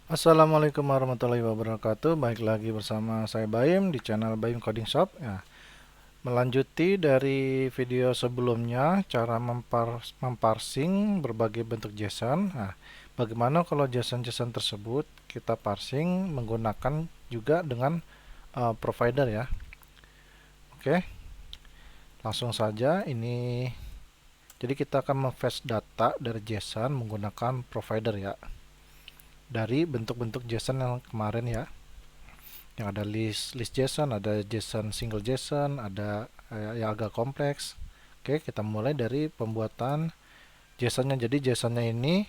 Assalamualaikum warahmatullahi wabarakatuh. Baik lagi bersama saya Baim di channel Baim Coding Shop. Ya, melanjuti dari video sebelumnya, cara memparsing berbagai bentuk JSON. Nah, bagaimana kalau JSON-JSON tersebut kita parsing menggunakan juga dengan provider ya. Oke, langsung saja ini. Jadi kita akan memfetch data dari JSON menggunakan provider ya. Dari bentuk-bentuk JSON yang kemarin ya. Yang ada list JSON, ada JSON single JSON, ada yang agak kompleks. Oke, kita mulai dari pembuatan JSON-nya. Jadi JSON-nya ini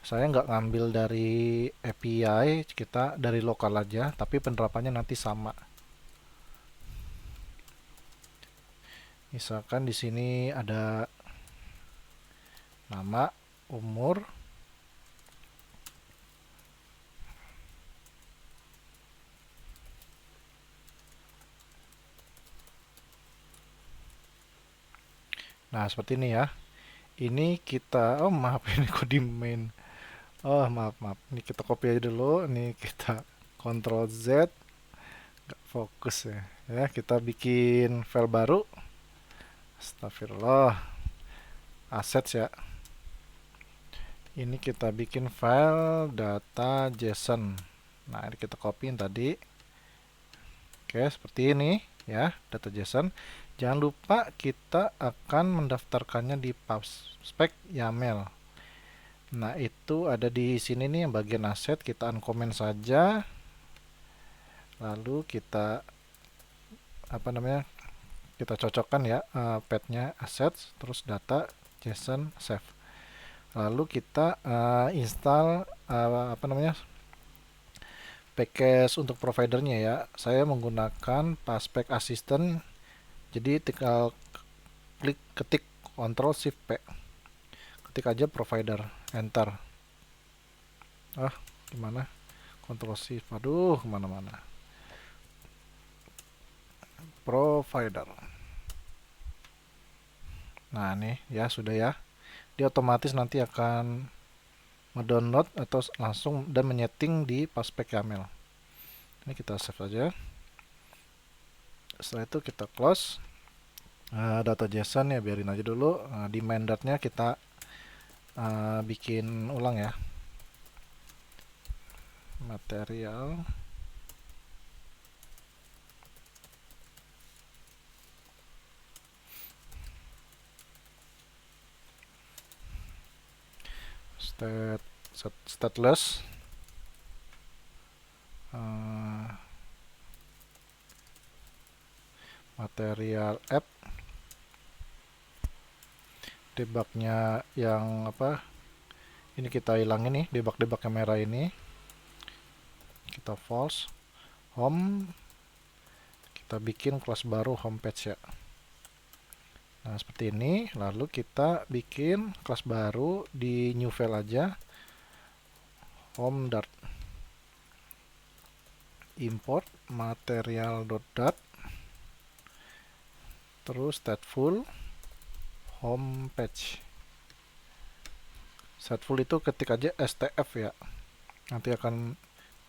saya nggak ngambil dari API, kita dari lokal aja, tapi penerapannya nanti sama. Misalkan di sini ada nama, umur. Nah, seperti ini ya. Ini kita, oh maaf ini kok di main. Oh maaf maaf. Ini kita copy aja dulu. Ini kita Ctrl Z. Nggak fokus ya. Ya, kita bikin file baru. Astagfirullah. Assets ya. Ini kita bikin file data JSON. Nah, ini kita copyin tadi. Oke, seperti ini ya, data JSON. Jangan lupa kita akan mendaftarkannya di PubSpec YAML. Nah, itu ada di sini nih yang bagian aset, kita uncomment saja. Lalu kita apa namanya? Kita cocokkan ya path-nya assets terus data JSON save. Lalu kita install apa namanya? Package untuk providernya ya. Saya menggunakan PubSpec Assistant. Jadi tinggal ketik Ctrl Shift P. Ketik aja provider, enter. Gimana? Ctrl Shift, aduh kemana-mana. Provider. Nah nih ya sudah ya. Dia otomatis nanti akan mendownload atau langsung dan menyeting di PubSpec YAML. Ini kita save aja. Setelah itu kita close data JSON ya, biarin aja dulu. Di main.nya kita bikin ulang ya. Material stateless material app debugnya yang apa ini kita hilangin nih, debug yang merah ini kita false. Home kita bikin kelas baru homepage ya. Nah seperti ini, lalu kita bikin kelas baru di new file aja, home dart import material.dat terus stateful homepage. Stateful itu ketik aja stf ya, nanti akan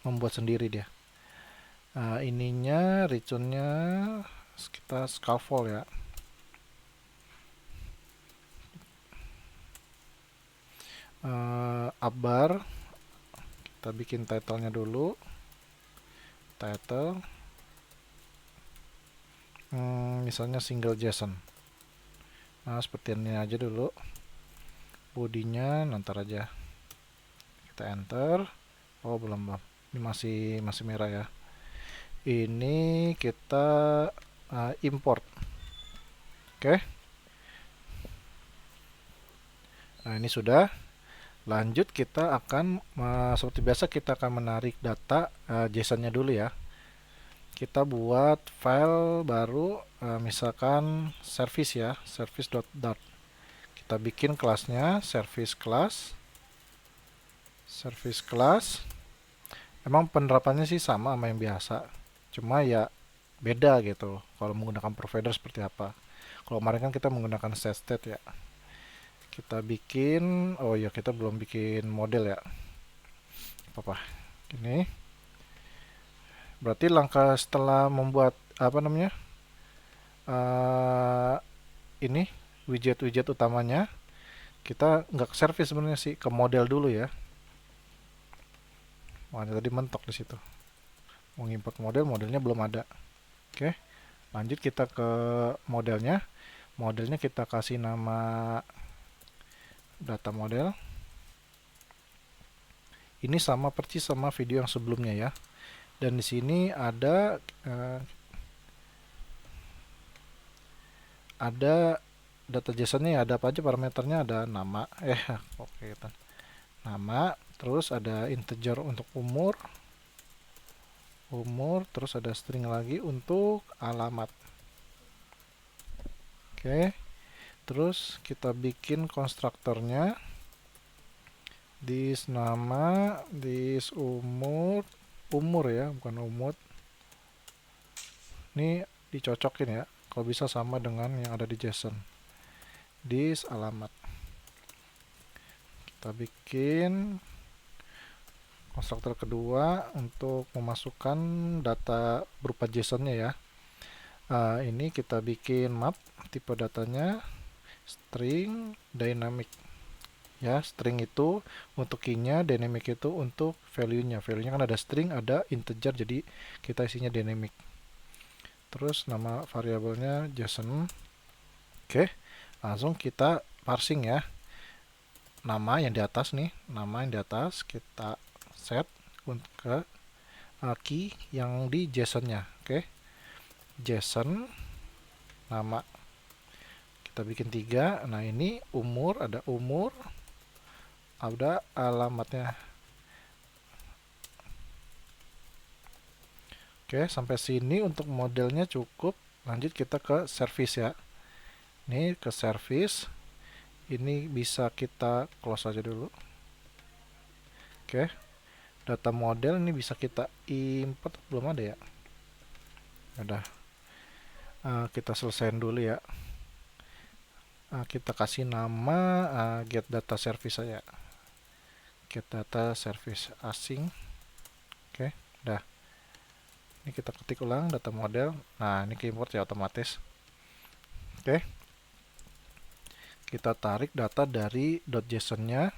membuat sendiri dia. Ininya returnnya kita scaffold ya. Abar kita bikin title-nya dulu, title misalnya single JSON. Nah seperti ini aja dulu. Bodinya nanti aja kita enter. Oh belum, ini masih merah ya. Ini kita import. Oke. Nah ini sudah. Lanjut kita akan seperti biasa kita akan menarik data JSON-nya dulu ya. Kita buat file baru misalkan service ya, service.dart. Kita bikin kelasnya service class. Service class. Emang penerapannya sih sama yang biasa. Cuma ya beda gitu kalau menggunakan provider seperti apa. Kalau kemarin kan kita menggunakan set state ya. Kita bikin, oh ya kita belum bikin model ya. Apa-apa. Ini berarti langkah setelah membuat apa namanya uh, ini widget-widget utamanya, kita nggak ke service sebenarnya sih, ke model dulu ya. Wah, tadi mentok di situ. Mau import model, modelnya belum ada. Oke, lanjut kita ke modelnya. Modelnya kita kasih nama data model. Ini sama persis sama video yang sebelumnya ya. Dan di sini ada data JSON-nya ya, ada apa aja parameternya, ada nama, oke, nama, terus ada integer untuk umur, terus ada string lagi untuk alamat. Oke, terus kita bikin konstruktornya, this nama, this umur, ya, bukan umur. Ini dicocokin ya, kalau bisa sama dengan yang ada di JSON. This alamat. Kita bikin konstruktor kedua untuk memasukkan data berupa JSON-nya ya. Ini kita bikin map, tipe datanya string dynamic. Ya, string itu untuk key-nya, dynamic itu untuk value-nya. Value-nya kan ada string, ada integer, jadi kita isinya dynamic. Terus nama variabelnya JSON. Oke, langsung kita parsing ya. Nama yang di atas nih, nama yang di atas kita set ke key yang di JSON-nya. Oke, JSON nama kita bikin 3. Nah, ini umur, ada umur, ada alamatnya. Oke, sampai sini untuk modelnya cukup. Lanjut kita ke service ya. Ini ke service. Ini bisa kita close aja dulu. Oke, data model ini bisa kita import, belum ada ya. Udah, kita selesaiin dulu ya. Kita kasih nama get data service saja. Get data service asing. Oke, udah. Ini kita ketik ulang data model. Nah, ini ke import ya otomatis. Oke, kita tarik data dari .json-nya,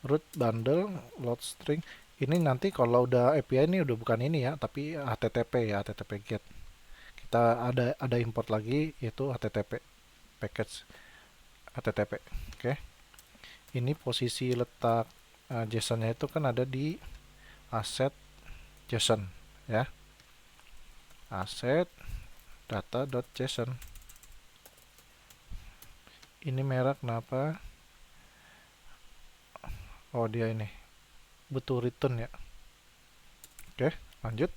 root bundle load string. Ini nanti kalau udah API ini udah bukan ini ya, tapi HTTP ya, HTTP get. Kita ada import lagi, yaitu HTTP package HTTP. Oke, ini posisi letak JSON-nya itu kan ada di asset JSON ya, asset data.json. Ini merek kenapa? Oh, dia ini butuh return ya. Oke, lanjut.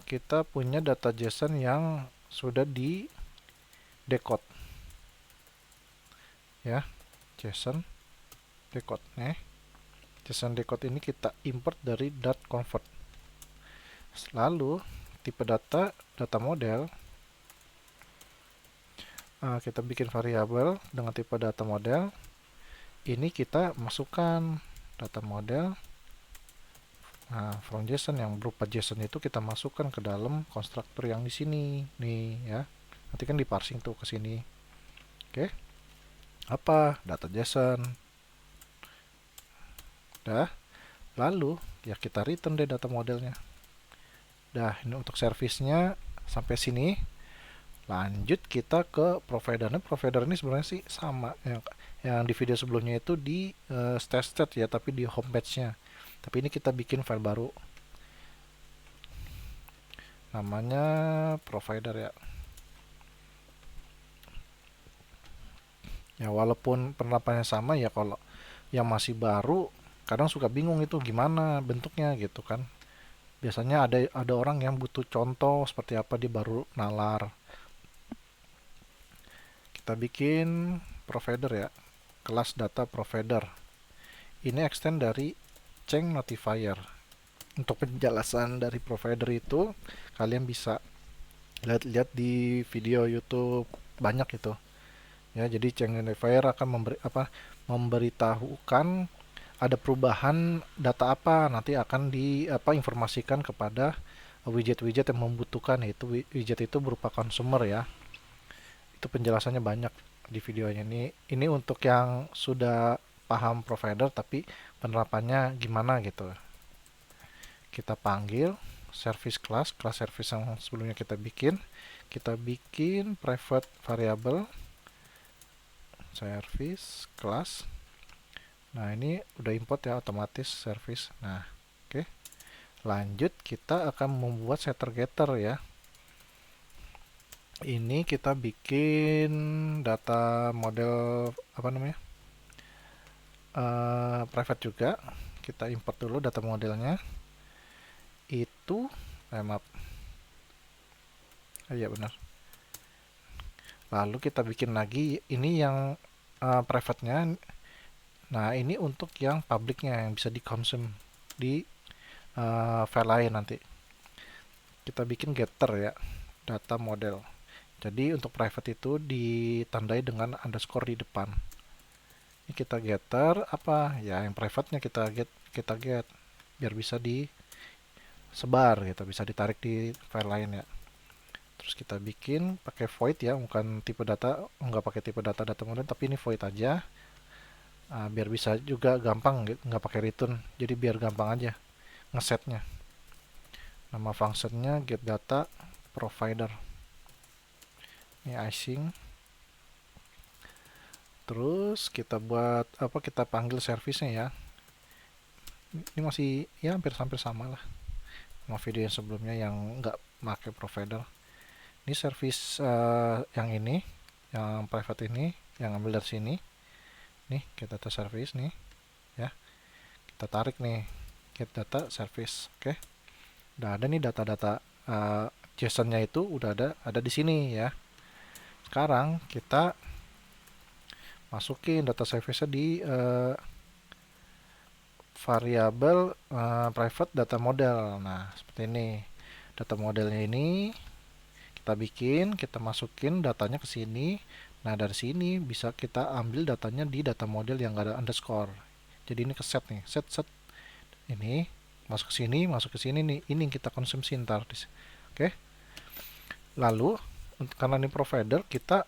Kita punya data JSON yang sudah di decode ya, JSON decode. JSON decode ini kita import dari .convert. Lalu tipe data model, kita bikin variabel dengan tipe data model. Ini kita masukkan data model. From JSON yang berupa JSON itu kita masukkan ke dalam konstruktor yang di sini nih ya. Nanti kan diparsing tuh ke sini. Oke. Apa? Data JSON. Dah. Lalu ya kita return deh data modelnya. Dah, ini untuk service-nya sampai sini. Lanjut kita ke provider. Nah, provider ini sebenarnya sih sama yang di video sebelumnya itu di stat ya, tapi di homepage-nya. Tapi ini kita bikin file baru. Namanya provider ya. Ya, walaupun penerapannya sama ya, kalau yang masih baru kadang suka bingung itu gimana bentuknya gitu kan. Biasanya ada orang yang butuh contoh seperti apa, dia baru nalar. Kita bikin provider ya, kelas data provider. Ini extend dari Cheng Notifier. Untuk penjelasan dari provider itu kalian bisa lihat di video YouTube, banyak itu. Ya, jadi Cheng Notifier akan memberitahukan ada perubahan data apa, nanti akan informasikan kepada widget-widget yang membutuhkan, yaitu widget itu berupa consumer ya. Itu penjelasannya banyak di videonya ini. Ini untuk yang sudah paham provider tapi penerapannya gimana gitu. Kita panggil service class service yang sebelumnya kita bikin private variable service class. Nah, ini udah import ya otomatis service. Nah, oke. Lanjut kita akan membuat setter getter ya. Ini kita bikin data model apa namanya? Private juga. Kita import dulu data modelnya. Itu maaf. Iya benar. Lalu kita bikin lagi ini yang private-nya. Nah, ini untuk yang public-nya yang bisa dikonsum di file lain nanti. Kita bikin getter ya, data model. Jadi untuk private itu ditandai dengan underscore di depan. Ini kita getter apa? Ya, yang private-nya kita get biar bisa disebar gitu, bisa ditarik di file lain ya. Terus kita bikin pakai void ya, bukan tipe data, nggak pakai tipe data model, tapi ini void aja. Biar bisa juga gampang gitu, nggak pakai return. Jadi biar gampang aja ngesetnya. Nama functionnya get data provider. Ini icing. Terus kita buat apa? Kita panggil service-nya ya. Ini masih ya hampir sama lah sama video yang sebelumnya yang nggak pakai provider. Ini service yang ini, yang private ini, yang ambil dari sini. Nih, get data service nih, ya. Kita tarik nih, get data service. Oke. Udah ada nih data-data JSON-nya itu udah ada di sini ya. Sekarang kita masukin data service-nya di variabel private data model. Nah, seperti ini. Data modelnya ini kita masukin datanya ke sini. Nah, dari sini bisa kita ambil datanya di data model yang gak ada underscore. Jadi ini ke set nih, set ini masuk ke sini nih. Ini yang kita konsumsi ntar. Oke. Lalu karena ini provider, kita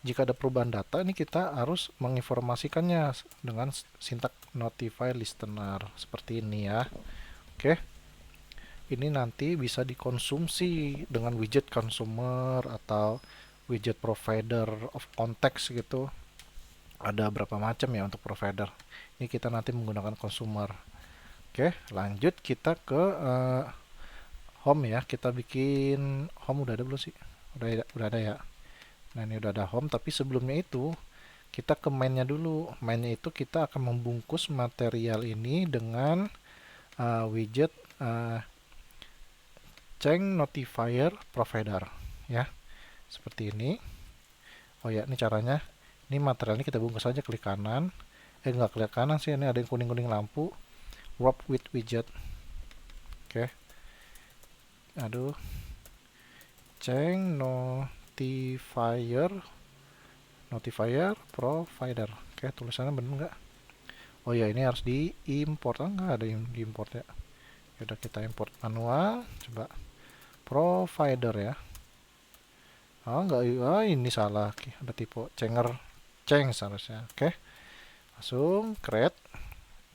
jika ada perubahan data ini kita harus menginformasikannya dengan sintak notify listener seperti ini ya. Oke. Ini nanti bisa dikonsumsi dengan widget consumer atau widget provider of context gitu. Ada berapa macam ya untuk provider. Ini kita nanti menggunakan consumer. Oke, lanjut kita ke home ya. Kita bikin home udah ada belum sih? Udah ada ya. Nah, ini udah ada home, tapi sebelumnya itu kita ke mainnya dulu. Mainnya itu kita akan membungkus material ini dengan widget change notifier provider ya. Seperti ini. Oh ya, ini caranya. Ini material ini kita bungkus aja, klik kanan. Enggak klik kanan sih, ini ada yang kuning-kuning lampu. Wrap with widget. Oke. Aduh. Change notifier provider. Oke, tulisannya bener nggak? Oh ya, ini harus diimport. Nggak ada yang diimport ya. Udah kita import manual. Coba provider ya. Nggak. Ini salah. Oke, ada tipe change seharusnya. Oke. Langsung create.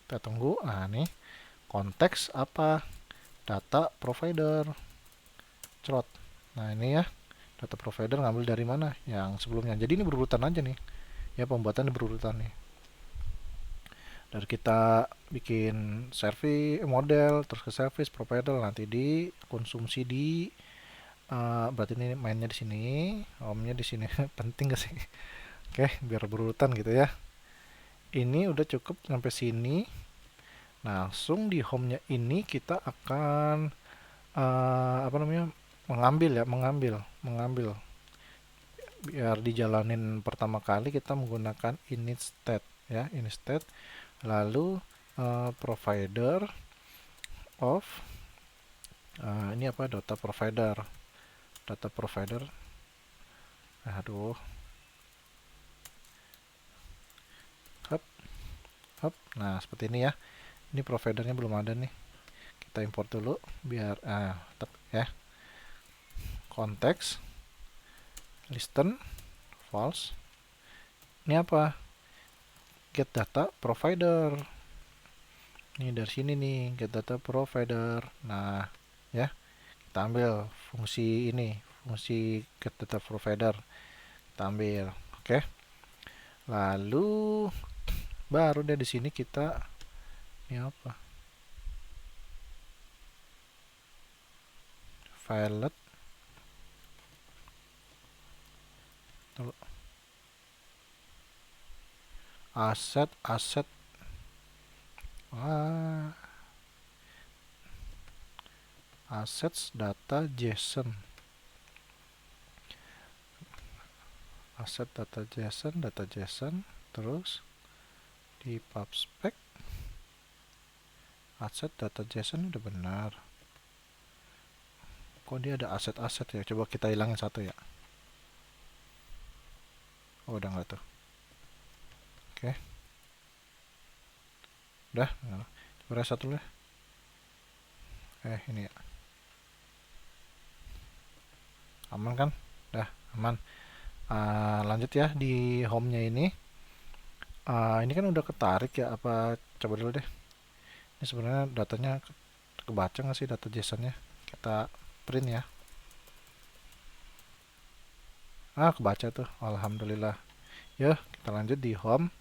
Kita tunggu. Nah, nih konteks apa? Data provider. Cerot. Nah, ini ya. Data provider ngambil dari mana? Yang sebelumnya. Jadi ini berurutan aja nih. Ya, pembuatannya berurutan nih. Dari kita bikin service model, terus ke service provider, nanti dikonsumsi di berarti ini mainnya di sini, home-nya di sini. Penting gak sih? Oke, biar berurutan gitu ya. Ini udah cukup sampai sini. Nah, langsung di home-nya ini kita akan apa namanya? mengambil biar dijalanin pertama kali kita menggunakan init state ya, init state. Lalu provider of ini apa, data provider. Aduh. Hup. Hop. Nah, seperti ini ya. Ini providernya belum ada nih. Kita import dulu biar ya. Konteks listen false. Ini apa? Get data provider. Ini dari sini nih, get data provider. Nah, ya. Kita ambil fungsi ini, fungsi get data provider. Kita ambil. Oke. Lalu baru deh di sini kita ini apa? Filet. Aset assets data JSON. Asset data JSON, terus di pubspec asset data JSON udah benar. Kok dia ada aset-aset ya? Coba kita hilangin satu ya. Oh, udah nggak tuh. Oke. Udah. Coba satu dulu. Ini ya. Aman kan? Dah, aman. Lanjut ya di home-nya ini. Ini kan udah ketarik ya, apa coba dulu deh. Ini sebenarnya datanya kebaca nggak sih data JSON-nya? Kita print ya. Kebaca tuh. Alhamdulillah. Ya, kita lanjut di home.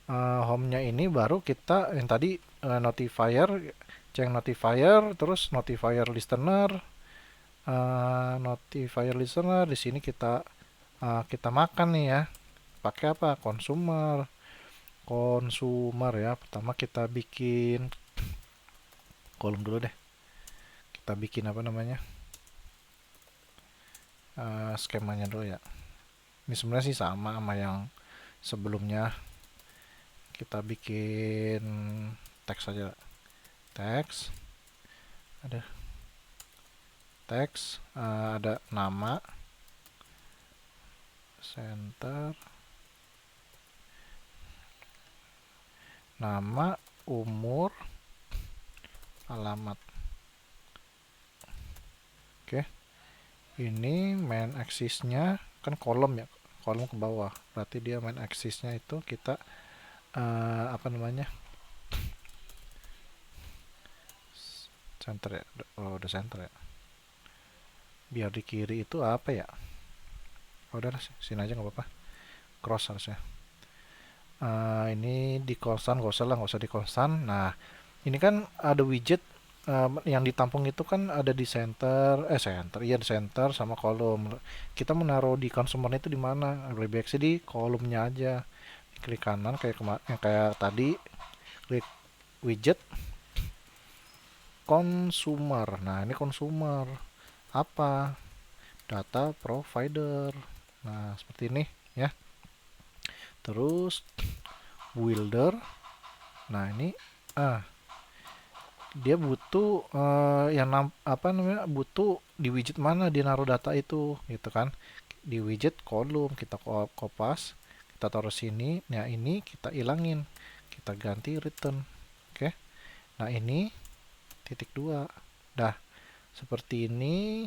Home-nya ini baru kita yang tadi notifier, ceng notifier, terus notifier listener, di sini kita makan nih ya. Pakai apa? Consumer ya. Pertama kita bikin kolom dulu deh. Kita bikin apa namanya? Skemanya dulu ya. Ini sebenarnya sih sama yang sebelumnya. Kita bikin teks aja. Teks. Ada teks, ada nama, center, nama, umur, alamat. Oke. Ini main axis-nya kan kolom ya, kolom ke bawah. Berarti dia main axis-nya itu kita apa namanya? Center ya. Oh, udah center ya. Biar di kiri itu apa ya? Udah sini aja nggak apa-apa. Cross harusnya. Ini di kosan, nggak usah di kosan. Nah, ini kan ada widget yang ditampung itu kan ada di iya di center sama kolom. Kita menaruh di consumer itu di mana? Lebih baik sih di kolomnya aja. Klik kanan kayak tadi, klik widget consumer. Nah, ini consumer apa? Data provider. Nah, seperti ini ya. Terus builder. Nah, ini dia butuh butuh di widget mana dia naruh data itu gitu kan. Di widget kolom kita kopas, kita taruh sini. Nah, ini kita ilangin, kita ganti return. Oke. Nah, ini titik 2. Dah seperti ini.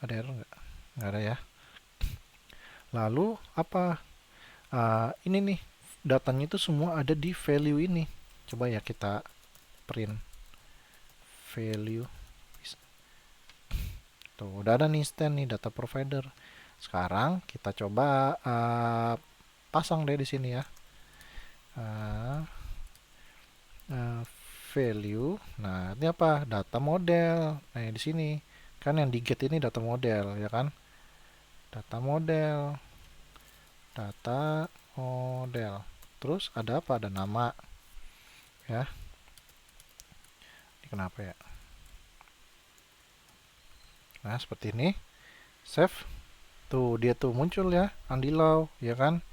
Ada error nggak ada ya. Lalu apa, ini nih datanya itu semua ada di value ini. Coba ya kita print value. Tuh, udah ada nih stand nih data provider. Sekarang kita coba pasang deh di sini ya. Value. Nah, ini apa? Data model. Nah, di sini kan yang di get ini data model ya kan? Data model. Terus ada apa? Ada nama. Ya. Ini kenapa ya? Nah, seperti ini. Save. Tuh, dia tuh muncul ya, Andilau, ya kan?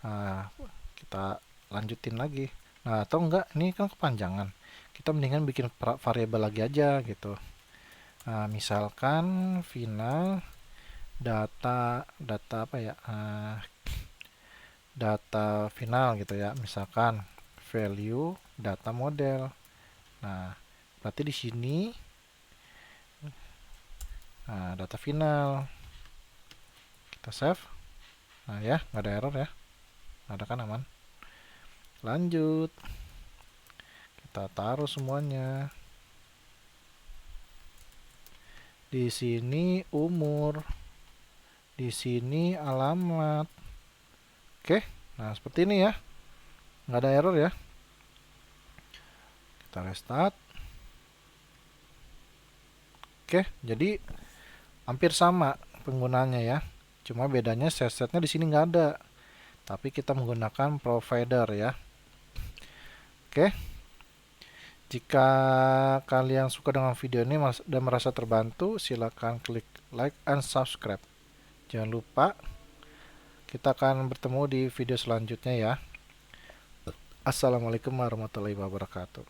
Nah, kita lanjutin lagi. Nah, atau enggak, ini kan kepanjangan. Kita mendingan bikin variabel lagi aja gitu. Nah, misalkan final data apa ya? data final gitu ya, misalkan value data model. Nah, berarti di sini data final kita save. Nah ya, nggak ada error ya, ada kan, aman. Lanjut, kita taruh semuanya. Di sini umur, di sini alamat. Oke, nah seperti ini ya, nggak ada error ya. Kita restart. Oke, jadi hampir sama penggunanya ya. Cuma bedanya setnya di sini nggak ada, tapi kita menggunakan provider ya. Oke, jika kalian suka dengan video ini dan merasa terbantu, silakan klik like and subscribe. Jangan lupa, kita akan bertemu di video selanjutnya ya. Assalamualaikum warahmatullahi wabarakatuh.